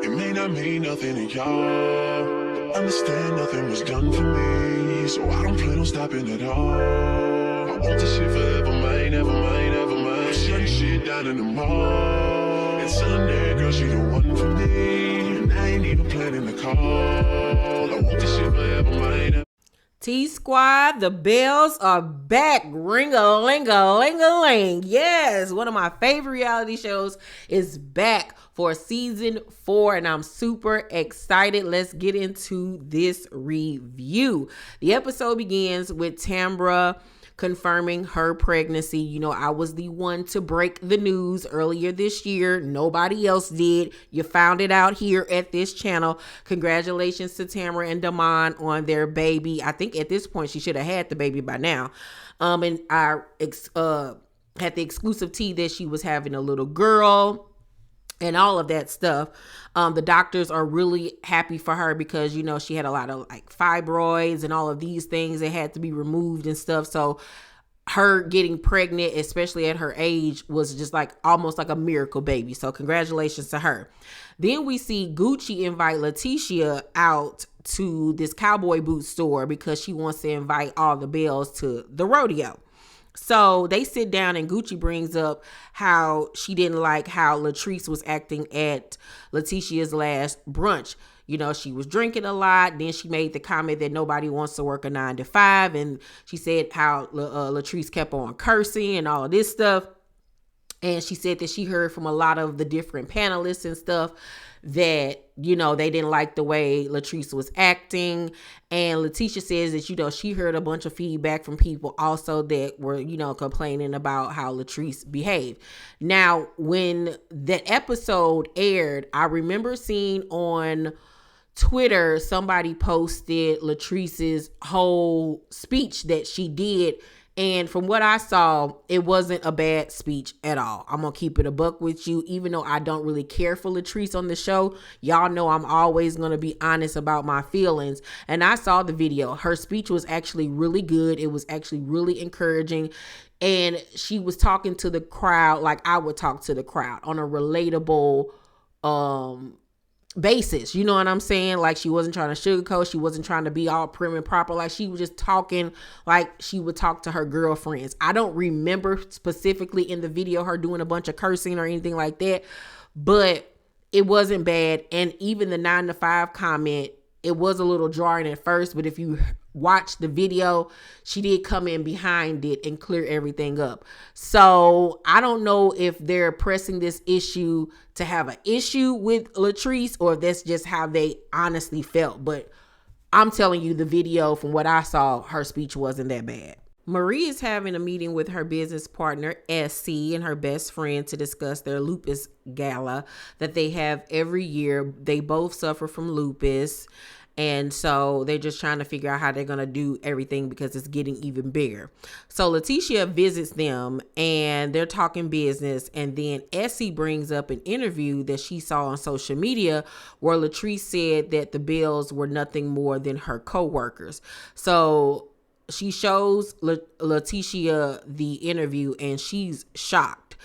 It may not mean nothing to y'all, but understand nothing was done for me, so I don't plan on stopping at all. I want this shit forever, mine, ever mine, ever mine. I'm shutting shit down in the mall, and telling that girl she the one for me, and I ain't even planning the call. I want this shit forever, mine, ever. T-Squad, the bells are back. Ring-a-ling-a-ling-a-ling. Yes, one of my favorite reality shows is back for season 4, and I'm super excited. Let's get into this review. The episode begins with Tambra confirming her pregnancy. You know, I was the one to break the news earlier this year. Nobody else did. You found it out here at this channel. Congratulations to Tamara and Damon on their baby. I think at this point she should have had the baby by now. And I had the exclusive tea that she was having a little girl and all of that stuff. The doctors are really happy for her because, you know, she had a lot of like fibroids and all of these things that had to be removed and stuff. So her getting pregnant, especially at her age, was just like almost like a miracle baby. So congratulations to her. Then we see Gucci invite Laticia out to this cowboy boot store because she wants to invite all the Bells to the rodeo. So they sit down and Gucci brings up how she didn't like how Latrice was acting at Leticia's last brunch. You know, she was drinking a lot. Then she made the comment that nobody wants to work a 9 to 5. And she said how Latrice kept on cursing and all of this stuff. And she said that she heard from a lot of the different panelists and stuff that, you know, they didn't like the way Latrice was acting. And Laticia says that, you know, she heard a bunch of feedback from people also that were, you know, complaining about how Latrice behaved. Now, when that episode aired, I remember seeing on Twitter, somebody posted Latrice's whole speech that she did. And from what I saw, it wasn't a bad speech at all. I'm going to keep it a buck with you. Even though I don't really care for Latrice on the show, y'all know I'm always going to be honest about my feelings. And I saw the video. Her speech was actually really good. It was actually really encouraging. And she was talking to the crowd like I would talk to the crowd on a relatable basis. You know what I'm saying? Like she wasn't trying to sugarcoat. She wasn't trying to be all prim and proper. Like she was just talking like she would talk to her girlfriends. I don't remember specifically in the video her doing a bunch of cursing or anything like that, but it wasn't bad. And even the 9 to 5 comment, it was a little jarring at first, but if you watch the video, she did come in behind it and clear everything up. So I don't know if they're pressing this issue to have an issue with Latrice or if that's just how they honestly felt. But I'm telling you, the video, from what I saw, her speech wasn't that bad. Marie is having a meeting with her business partner, SC, and her best friend to discuss their lupus gala that they have every year. They both suffer from lupus. And so they're just trying to figure out how they're going to do everything because it's getting even bigger. So Laticia visits them and they're talking business. And then Essie brings up an interview that she saw on social media where Latrice said that the Bells were nothing more than her co-workers. So she shows Laticia the interview and she's shocked.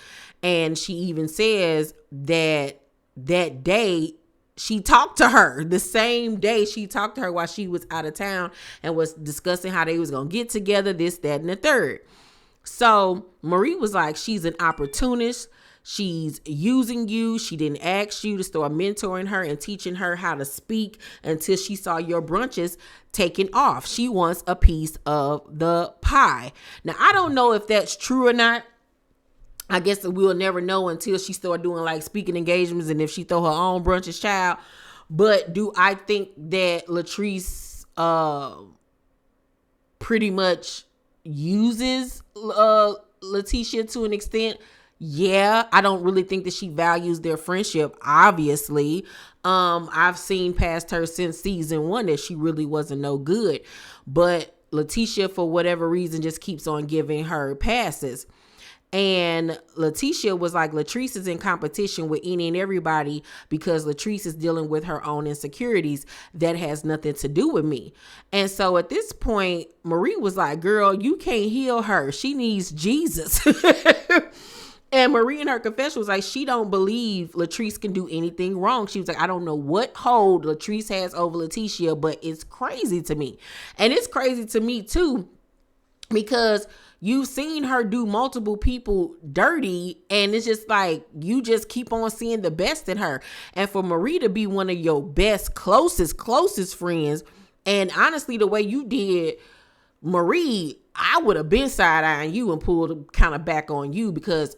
And she even says that that day she talked to her, the same day she talked to her while she was out of town and was discussing how they was going to get together, this, that, and the third. So Marie was like, she's an opportunist. She's using you. She didn't ask you to start mentoring her and teaching her how to speak until she saw your brunches taking off. She wants a piece of the pie. Now, I don't know if that's true or not. I guess we'll never know until she start doing like speaking engagements and if she throw her own brunches, child. But do I think that Latrice pretty much uses Laticia to an extent? Yeah, I don't really think that she values their friendship, obviously. I've seen past her since season 1 that she really wasn't no good. But Laticia, for whatever reason, just keeps on giving her passes. And Laticia was like, Latrice is in competition with any and everybody because Latrice is dealing with her own insecurities. That has nothing to do with me. And so at this point, Marie was like, girl, you can't heal her. She needs Jesus. And Marie in her confession was like, she don't believe Latrice can do anything wrong. She was like, I don't know what hold Latrice has over Laticia, but it's crazy to me. And it's crazy to me too, because you've seen her do multiple people dirty, and it's just like, you just keep on seeing the best in her. And for Marie to be one of your best, closest friends, and honestly, the way you did Marie, I would have been side-eyeing you and pulled kind of back on you, because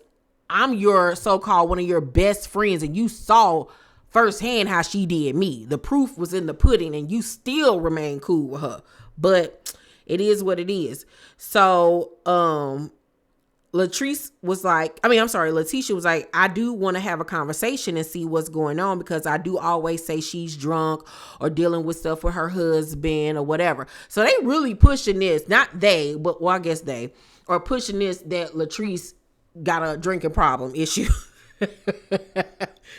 I'm your so-called one of your best friends, and you saw firsthand how she did me. The proof was in the pudding, and you still remain cool with her. But it is what it is. So, Laticia was like, I do want to have a conversation and see what's going on, because I do always say she's drunk or dealing with stuff with her husband or whatever. So they really pushing this, not they, but well, I guess they are pushing this, that Latrice got a drinking problem issue.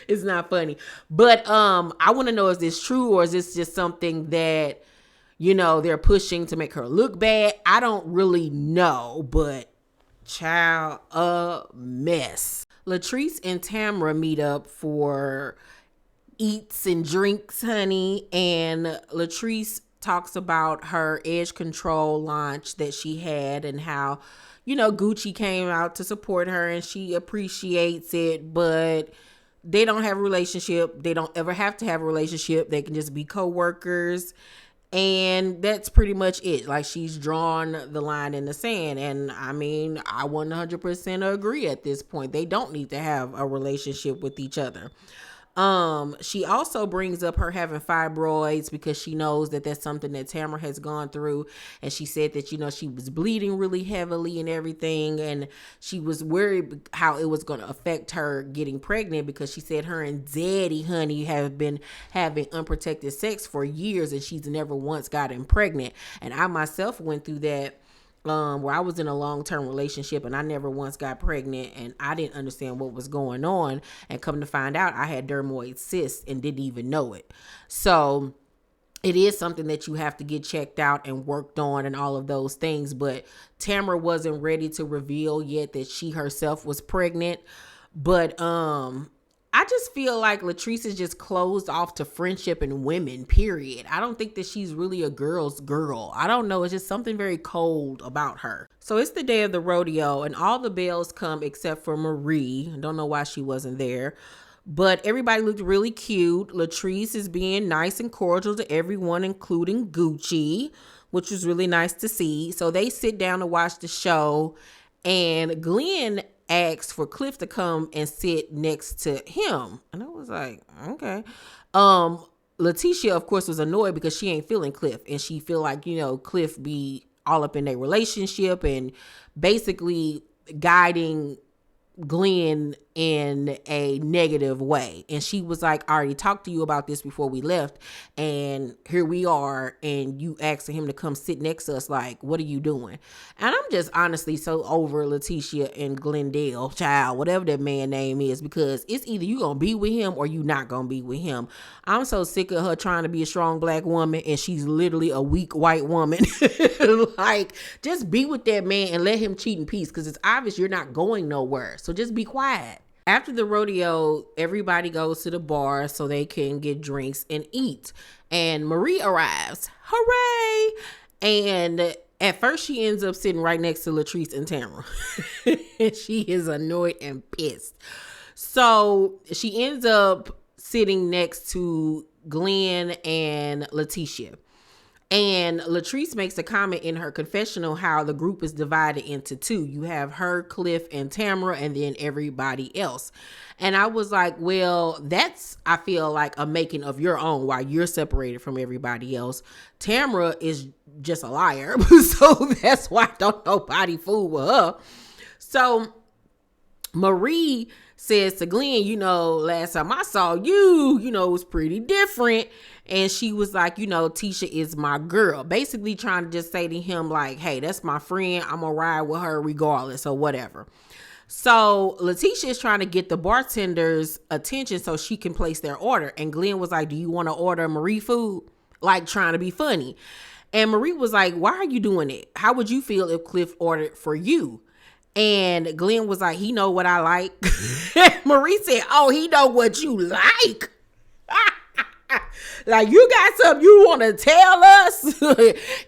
It's not funny. But I want to know, is this true, or is this just something that, they're pushing to make her look bad? I don't really know, but child, a mess. Latrice and Tamra meet up for eats and drinks, honey, and Latrice talks about her edge control launch that she had and how Gucci came out to support her and she appreciates it, but they don't have a relationship. They don't ever have to have a relationship. They can just be co-workers. And that's pretty much it. Like, she's drawn the line in the sand. And I mean, I 100% agree at this point. They don't need to have a relationship with each other. She also brings up her having fibroids, because she knows that that's something that Tamra has gone through. And she said that, she was bleeding really heavily and everything. And she was worried how it was going to affect her getting pregnant, because she said her and Daddy, honey, have been having unprotected sex for years, and she's never once gotten pregnant. And I myself went through that. Where I was in a long-term relationship and I never once got pregnant, and I didn't understand what was going on, and come to find out I had dermoid cysts and didn't even know it. So it is something that you have to get checked out and worked on and all of those things. But Tamra wasn't ready to reveal yet that she herself was pregnant. But I just feel like Latrice is just closed off to friendship and women, period. I don't think that she's really a girl's girl. I don't know. It's just something very cold about her. So it's the day of the rodeo, and all the Belles come except for Marie. I don't know why she wasn't there. But everybody looked really cute. Latrice is being nice and cordial to everyone, including Gucci, which was really nice to see. So they sit down to watch the show, and Glenn asked for Cliff to come and sit next to him. And I was like, okay. Laticia, of course, was annoyed because she ain't feeling Cliff. And she feel like, Cliff be all up in their relationship and basically guiding Glenn in a negative way. And she was like, I already talked to you about this before we left, and here we are, and you asking him to come sit next to us. Like, what are you doing? And I'm just honestly so over Laticia and Glendale, child, whatever that man name is, because it's either you gonna be with him or you not gonna be with him. I'm so sick of her trying to be a strong black woman and she's literally a weak white woman. Like, just be with that man and let him cheat in peace, because it's obvious you're not going nowhere. So just be quiet. After the rodeo, everybody goes to the bar so they can get drinks and eat. And Marie arrives. Hooray! And at first she ends up sitting right next to Latrice and Tamra. And she is annoyed and pissed. So she ends up sitting next to Glenn and Laticia. And Latrice makes a comment in her confessional how the group is divided into two. You have her, Cliff, and Tamra, and then everybody else. And I was like, well, that's, I feel like, a making of your own while you're separated from everybody else. Tamra is just a liar. So that's why don't nobody fool with her. So Marie says to Glenn, last time I saw you, it was pretty different. And she was like, Tisha is my girl. Basically trying to just say to him like, hey, that's my friend. I'm going to ride with her regardless or whatever. So Laticia is trying to get the bartender's attention so she can place their order. And Glenn was like, do you want to order Marie food? Like, trying to be funny. And Marie was like, why are you doing it? How would you feel if Cliff ordered for you? And Glenn was like, he know what I like. Marie said, oh, he know what you like. Like, you got something you want to tell us?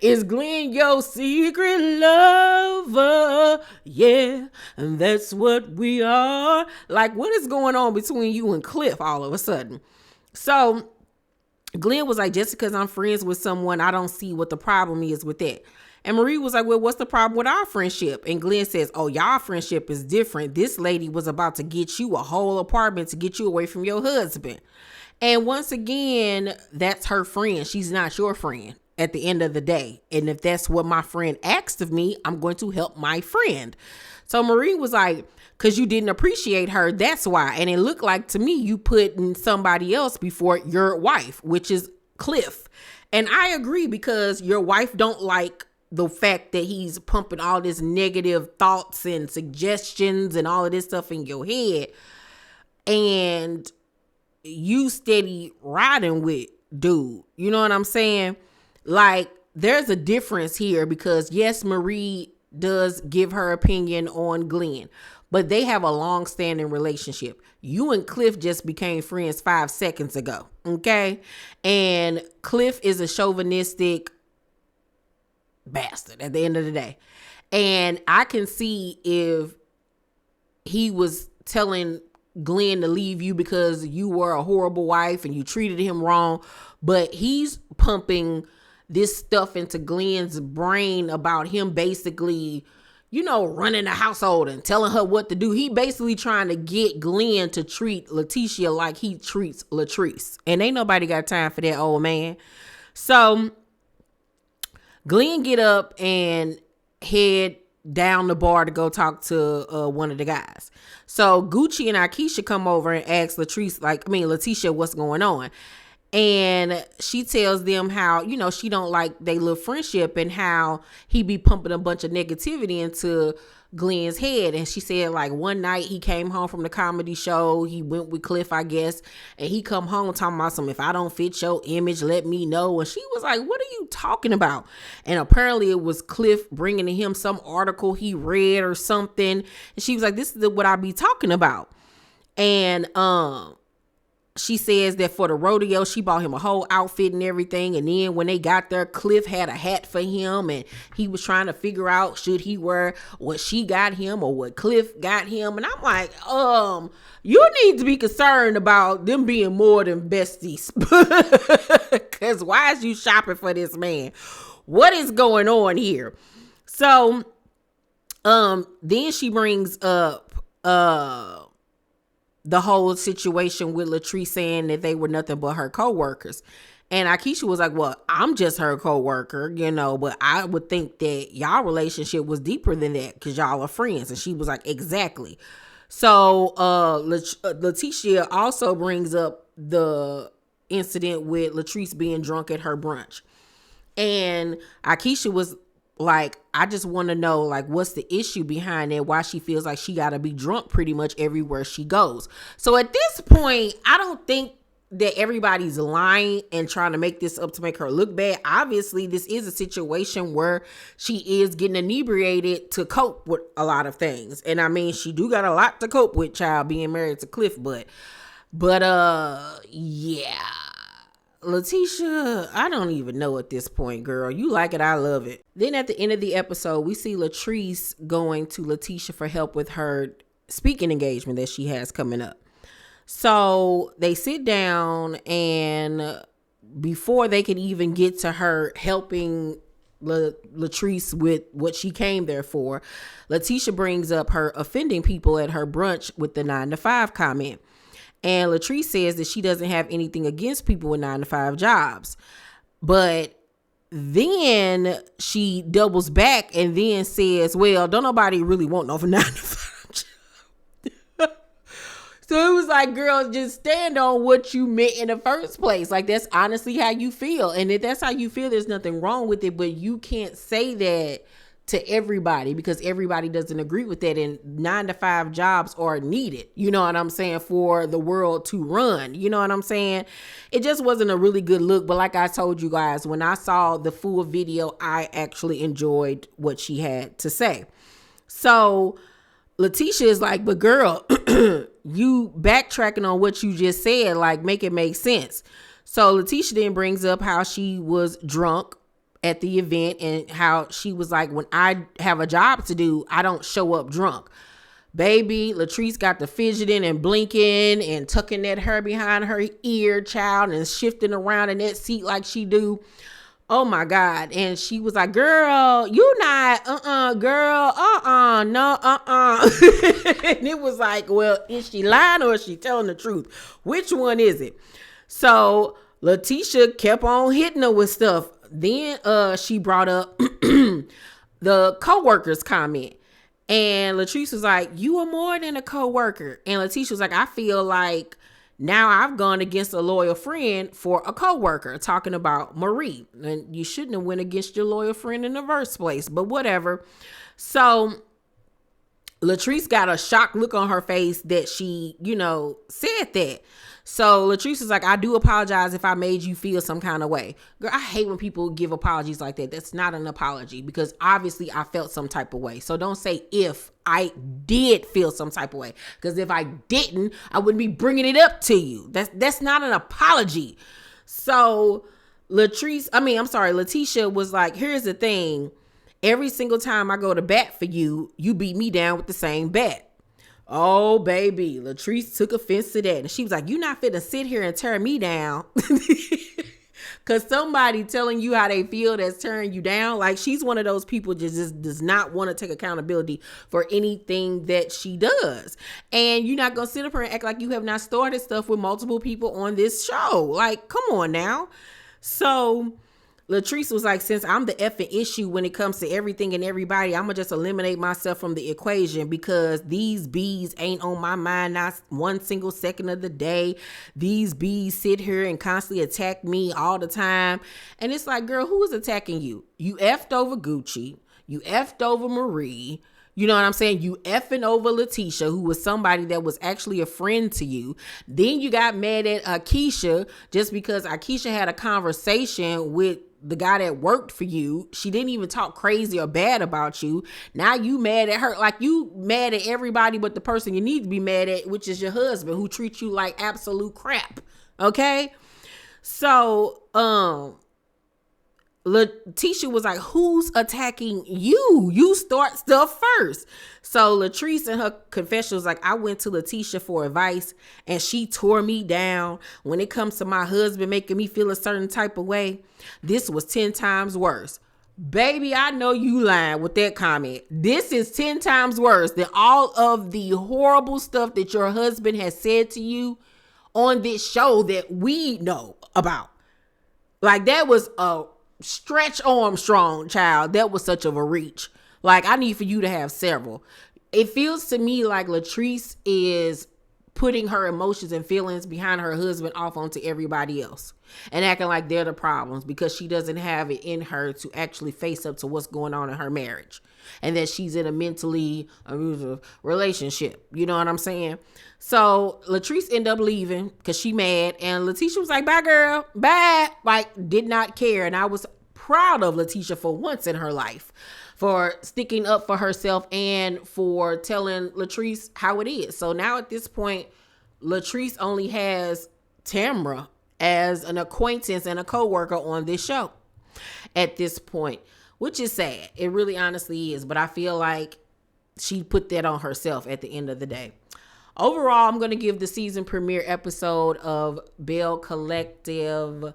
Is Glenn your secret lover? Yeah, and that's what we are. Like, what is going on between you and Cliff all of a sudden? So Glenn was like, just because I'm friends with someone, I don't see what the problem is with that. And Marie was like, well, what's the problem with our friendship? And Glenn says, oh, y'all friendship is different. This lady was about to get you a whole apartment to get you away from your husband. And once again, that's her friend. She's not your friend at the end of the day. And if that's what my friend asked of me, I'm going to help my friend. So Marie was like, because you didn't appreciate her, that's why. And it looked like to me you putting somebody else before your wife, which is Cliff. And I agree, because your wife don't like the fact that he's pumping all this negative thoughts and suggestions and all of this stuff in your head. And you steady riding with dude. You know what I'm saying? Like, there's a difference here, because yes, Marie does give her opinion on Glenn, but they have a long-standing relationship. You and Cliff just became friends 5 seconds ago. Okay. And Cliff is a chauvinistic bastard at the end of the day. And I can see if he was telling Glenn to leave you because you were a horrible wife and you treated him wrong, but he's pumping this stuff into Glenn's brain about him basically, you know, running the household and telling her what to do. He basically trying to get Glenn to treat Laticia like he treats Latrice. And ain't nobody got time for that, old man. So Glenn get up and head down the bar to go talk to one of the guys. So Gucci and Akeisha come over and ask Laticia what's going on. And she tells them how, you know, she don't like they little friendship and how he be pumping a bunch of negativity into Glenn's head. And she said, like, one night he came home from the comedy show. He went with Cliff, I guess. And he come home talking about if I don't fit your image, let me know. And she was like, what are you talking about? And apparently it was Cliff bringing to him some article he read or something. And she was like, this is what I be talking about. And, she says that for the rodeo, she bought him a whole outfit and everything. And then when they got there, Cliff had a hat for him. And he was trying to figure out, should he wear what she got him or what Cliff got him? And I'm like, you need to be concerned about them being more than besties. Because why is you shopping for this man? What is going on here? So then she brings up the whole situation with Latrice saying that they were nothing but her co-workers. And Akeisha was like, well, I'm just her co-worker, you know, but I would think that y'all relationship was deeper than that because y'all are friends. And she was like, exactly. So Laticia also brings up the incident with Latrice being drunk at her brunch. And Akeisha was like, I just want to know, like, what's the issue behind it? Why she feels like she got to be drunk pretty much everywhere she goes. So at this point, I don't think that everybody's lying and trying to make this up to make her look bad. Obviously, this is a situation where she is getting inebriated to cope with a lot of things. And I mean, she do got a lot to cope with, child, being married to Cliff. But yeah. Laticia, I don't even know at this point, girl. You like it, I love it. Then at the end of the episode, we see Latrice going to Laticia for help with her speaking engagement that she has coming up. So they sit down, and before they can even get to her helping Latrice with what she came there for, Laticia brings up her offending people at her brunch with the 9-to-5 comment. And Latrice says that she doesn't have anything against people with 9-to-5 jobs. But then she doubles back and then says, well, don't nobody really want no 9-to-5 job. So it was like, girl, just stand on what you meant in the first place. Like, that's honestly how you feel. And if that's how you feel, there's nothing wrong with it. But you can't say that to everybody because everybody doesn't agree with that. And 9-to-5 jobs are needed, you know what I'm saying, for the world to run. You know what I'm saying? It just wasn't a really good look. But like I told you guys, when I saw the full video, I actually enjoyed what she had to say. So Laticia is like, but girl, you backtracking on what you just said, like make it make sense. So Laticia then brings up how she was drunk at the event and how she was like, when I have a job to do, I don't show up drunk. Baby, Latrice got the fidgeting and blinking and tucking that hair behind her ear, child, and shifting around in that seat like she do. Oh my God. And she was like, girl, you not, girl, no, And it was like, well, is she lying or is she telling the truth? Which one is it? So Laticia kept on hitting her with stuff. Then she brought up the co-worker's comment. And Latrice was like, you are more than a co-worker. And Laticia was like, I feel like now I've gone against a loyal friend for a co-worker, talking about Marie. And you shouldn't have went against your loyal friend in the first place, but whatever. So Latrice got a shocked look on her face that she, said that. So Latrice is like, I do apologize if I made you feel some kind of way. Girl, I hate when people give apologies like that. That's not an apology, because obviously I felt some type of way. So don't say if I did feel some type of way, because if I didn't, I wouldn't be bringing it up to you. That's not an apology. So Laticia was like, here's the thing. Every single time I go to bat for you, you beat me down with the same bat. Oh, baby. Latrice took offense to that. And she was like, you not finna sit here and tear me down. Because somebody telling you how they feel that's tearing you down. Like, she's one of those people just does not want to take accountability for anything that she does. And you're not going to sit up here and act like you have not started stuff with multiple people on this show. Like, come on now. So Latrice was like, since I'm the effing issue when it comes to everything and everybody, I'm going to just eliminate myself from the equation, because these bees ain't on my mind not one single second of the day. These bees sit here and constantly attack me all the time. And it's like, girl, who is attacking you? You effed over Gucci. You effed over Marie. You know what I'm saying? You effing over Laticia, who was somebody that was actually a friend to you. Then you got mad at Akeisha just because Akeisha had a conversation with the guy that worked for you. She didn't even talk crazy or bad about you. Now you mad at her. Like, you mad at everybody but the person you need to be mad at, which is your husband, who treats you like absolute crap. Okay? So, Laticia was like, who's attacking you? You start stuff first. So Latrice in her confession was like, I went to Laticia for advice and she tore me down. When it comes to my husband making me feel a certain type of way, this was 10 times worse. Baby, I know you lying with that comment. This is 10 times worse than all of the horrible stuff that your husband has said to you on this show that we know about. Like, that was a stretch Armstrong, child. That was such of a reach. Like, I need for you to have several. It feels to me like Latrice is putting her emotions and feelings behind her husband off onto everybody else and acting like they're the problems, because she doesn't have it in her to actually face up to what's going on in her marriage, and that she's in a mentally abusive relationship. You know what I'm saying? So Latrice ended up leaving because she mad, and Laticia was like, bye girl, bye. Like, did not care. And I was proud of Laticia for once in her life for sticking up for herself and for telling Latrice how it is. So now at this point, Latrice only has Tamra as an acquaintance and a co-worker on this show at this point, which is sad. It really honestly is. But I feel like she put that on herself at the end of the day. Overall, I'm going to give the season premiere episode of Belle Collective,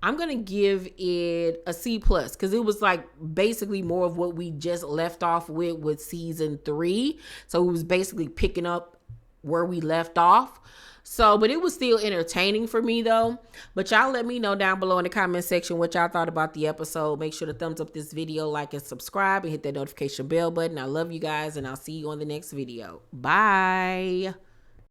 I'm going to give it a C+, because it was like basically more of what we just left off with season 3. So it was basically picking up where we left off. So, but it was still entertaining for me though. But y'all let me know down below in the comment section what y'all thought about the episode. Make sure to thumbs up this video, like and subscribe, and hit that notification bell button. I love you guys, and I'll see you on the next video. Bye.